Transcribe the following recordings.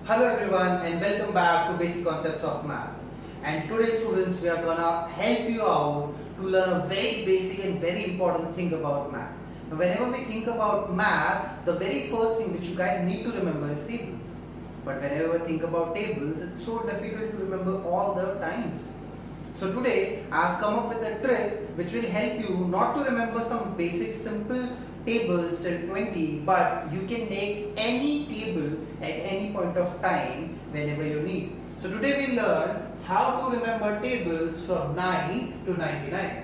Hello everyone and welcome back to Basic Concepts of Math. And today students we are gonna help you out to learn a very basic and very important thing about math. Now whenever we think about math, the very first thing which you guys need to remember is tables. But whenever we think about tables, it's so difficult to remember all the times. So today I have come up with a trick which will help you not to remember some basic simple tables till 20, but you can make any table at any point of time whenever you need. So today we learn how to remember tables from 9 to 99.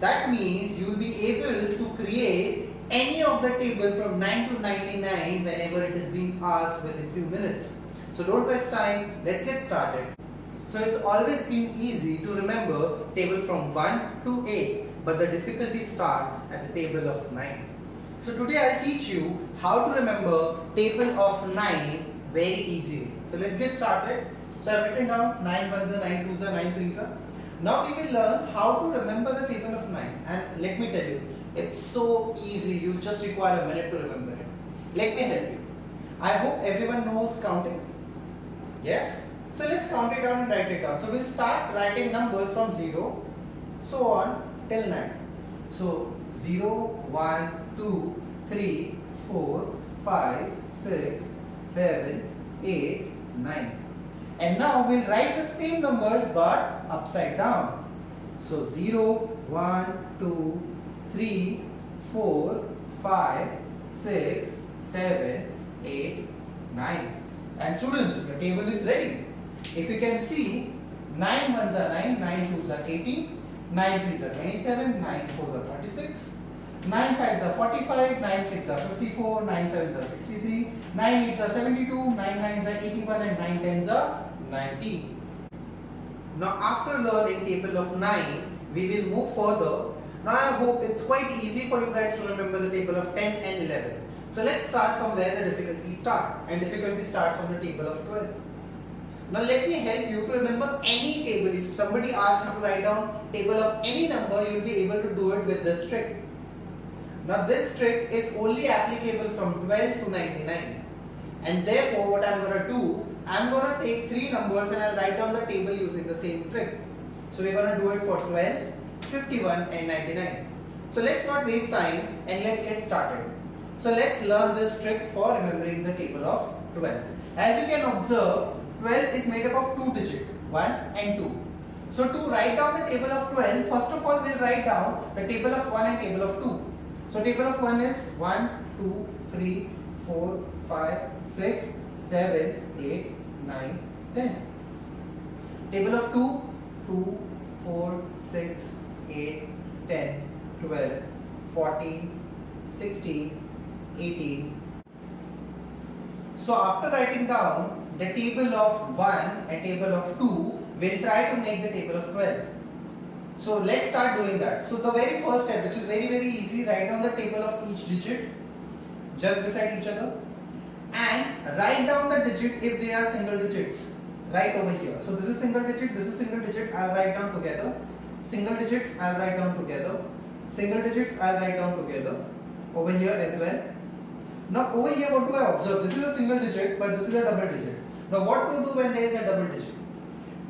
That means you will be able to create any of the table from 9 to 99 whenever it is being asked within few minutes. So don't waste time, let's get started. So it's always been easy to remember table from 1 to 8, but the difficulty starts at the table of 9. So today I'll teach you how to remember table of 9 very easily. So let's get started. So I've written down 9 ones are 9 twos are 9 threes are. Now we will learn how to remember the table of 9, and let me tell you, it's so easy. You just require a minute to remember it. Let me help you. I hope everyone knows counting. Yes? So let's count it down and write it down. So we'll start writing numbers from 0, so on till 9. So 0, 1, 2, 3, 4, 5, 6, 7, 8, 9. And now we'll write the same numbers but upside down. So 0, 1, 2, 3, 4, 5, 6, 7, 8, 9. And students, your table is ready. If you can see, 9 ones are 9, 9 twos are 18, 9 threes are 27, 9 fours are 36, 9 fives are 45, 9 sixes are 54, 9 sevens are 63, 9 eights are 72, 9 nines are 81 and 9 tens are 90. Now after learning table of 9, we will move further. Now I hope it's quite easy for you guys to remember the table of 10 and 11. So let's start from where the difficulty starts, and difficulty starts from the table of 12. Now let me help you to remember any table. If somebody asks you to write down table of any number, you will be able to do it with this trick. Now this trick is only applicable from 12 to 99. And therefore what I am going to do, I am going to take 3 numbers and I will write down the table using the same trick. So we are going to do it for 12, 51 and 99. So let's not waste time and let's get started. So let's learn this trick for remembering the table of 12. As you can observe, 12 is made up of 2 digits, 1 and 2. So to write down the table of 12, first of all we'll write down the table of 1 and table of 2. So table of 1 is 1, 2, 3, 4, 5, 6, 7, 8, 9, 10. Table of 2, 2, 4, 6, 8, 10, 12, 14, 16, 18. So after writing down the table of 1 and table of 2, we'll try to make the table of 12. So let's start doing that. So the very first step, which is very easy, write down the table of each digit just beside each other and write down the digit if they are single digits right over here. So this is single digit, this is single digit, I'll write down together. Single digits I'll write down together. Single digits I'll write down together. Over here as well. Now over here what do I observe? This is a single digit but this is a double digit. Now what to do when there is a double digit?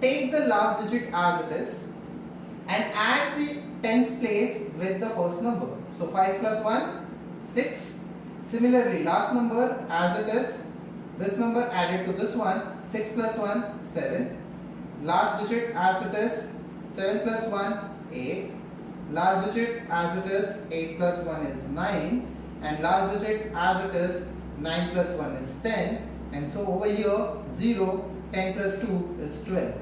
Take the last digit as it is and add the tens place with the first number. So 5 plus 1, 6. Similarly, last number as it is, this number added to this one, 6 plus 1, 7. Last digit as it is, 7 plus 1, 8. Last digit as it is, 8 plus 1 is 9. And last digit as it is, 9 plus 1 is 10. And so over here, 0, 10 plus 2 is 12.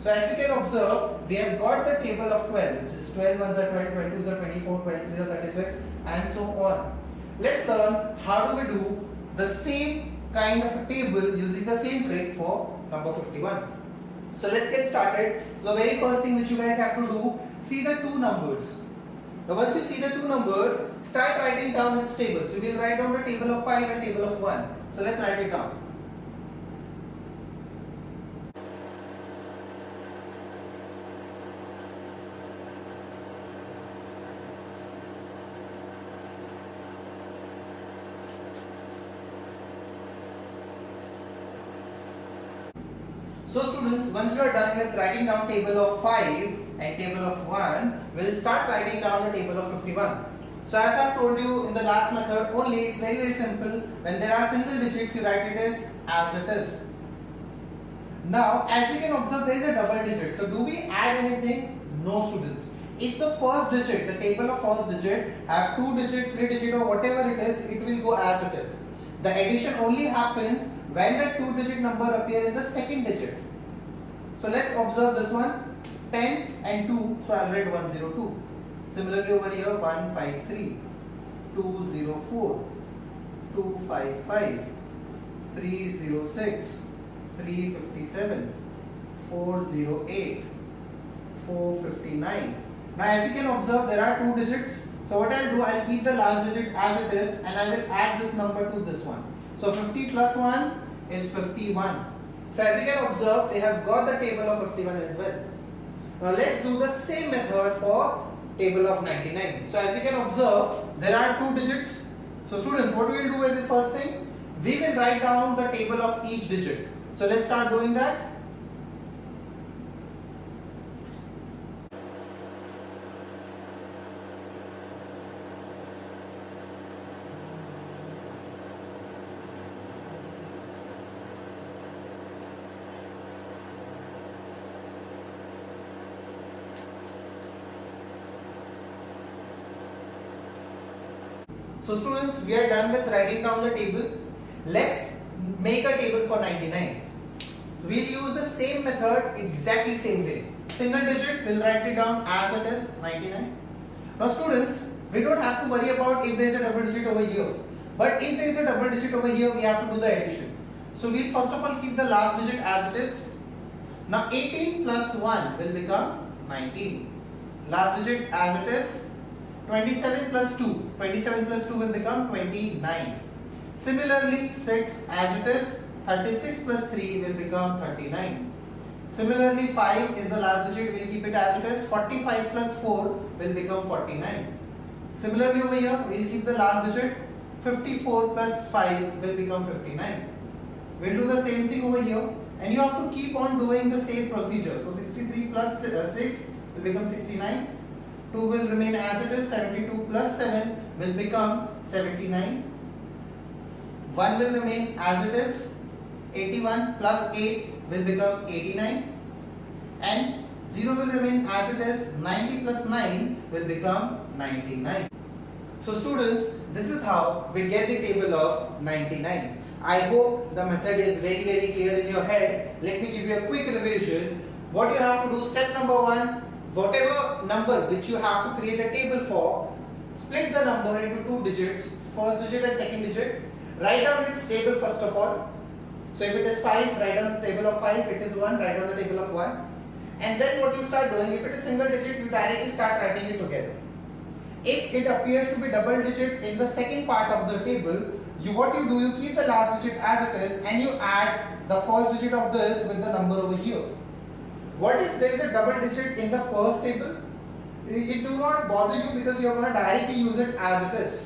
So as you can observe, we have got the table of 12, which is 12 ones are 12, 12 twos are 24, 12 threes are 36, and so on. Let's learn how do we do the same kind of a table using the same trick for number 51. So let's get started. So the very first thing which you guys have to do, see the two numbers. Now once you see the two numbers, start writing down its tables. You will write down the table of 5 and table of 1. So let's write it down. So students, once you are done with writing down table of 5 and table of 1, we'll start writing down the table of 51. So as I've told you in the last method only, it's very simple. When there are single digits, you write it as it is. Now, as you can observe, there is a double digit. So do we add anything? No students. If the first digit, the table of first digit have 2 digit, 3 digit or whatever it is, it will go as it is. The addition only happens when the 2 digit number appear in the second digit. So let's observe this one, 10 and 2, so I'll write 102. Similarly over here, 153, 204, 255, 306, 357, 408, 459. Now as you can observe, there are 2 digits. So what I'll do, I'll keep the last digit as it is and I will add this number to this one. So 50 plus 1 is 51. So as you can observe, they have got the table of 51 as well. Now let's do the same method for table of 99. So as you can observe, there are 2 digits. So students, what we will do with the first thing? We will write down the table of each digit. So let's start doing that. So students, we are done with writing down the table. Let's make a table for 99. We'll use the same method, exactly same way. Single digit, we'll write it down as it is, 99. Now students, we don't have to worry about if there is a double digit over here. But if there is a double digit over here, we have to do the addition. So we'll first of all keep the last digit as it is. Now 18 plus 1 will become 19. Last digit as it is. 27 plus 2. 27 plus 2 will become 29. Similarly, 6 as it is. 36 plus 3 will become 39. Similarly, 5 is the last digit. We'll keep it as it is. 45 plus 4 will become 49. Similarly, over here, we'll keep the last digit. 54 plus 5 will become 59. We'll do the same thing over here. And you have to keep on doing the same procedure. So 63 plus 6 will become 69. 2 will remain as it is. 72 plus 7 will become 79. 1 will remain as it is. 81 plus 8 will become 89. And 0 will remain as it is. 90 plus 9 will become 99. So students, this is how we get the table of 99. I hope the method is very clear in your head. Let me give you a quick revision. What you have to do, step number 1, whatever number which you have to create a table for, split the number into 2 digits, first digit and second digit. Write down its table first of all. So if it is 5, write down the table of 5. If it is 1, write down the table of 1. And then what you start doing, if it is single digit, you directly start writing it together. If it appears to be double digit in the second part of the table, what you do, you keep the last digit as it is and you add the first digit of this with the number over here. What if there is a double digit in the first table? It do not bother you because you are going to directly use it as it is.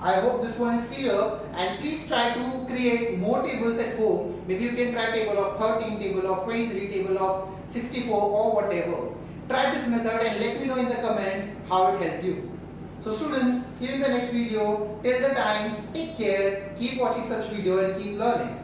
I hope this one is clear, and please try to create more tables at home. Maybe you can try table of 13, table of 23, table of 64 or whatever. Try this method and let me know in the comments how it helped you. So students, see you in the next video. Till the time, take care, keep watching such video and keep learning.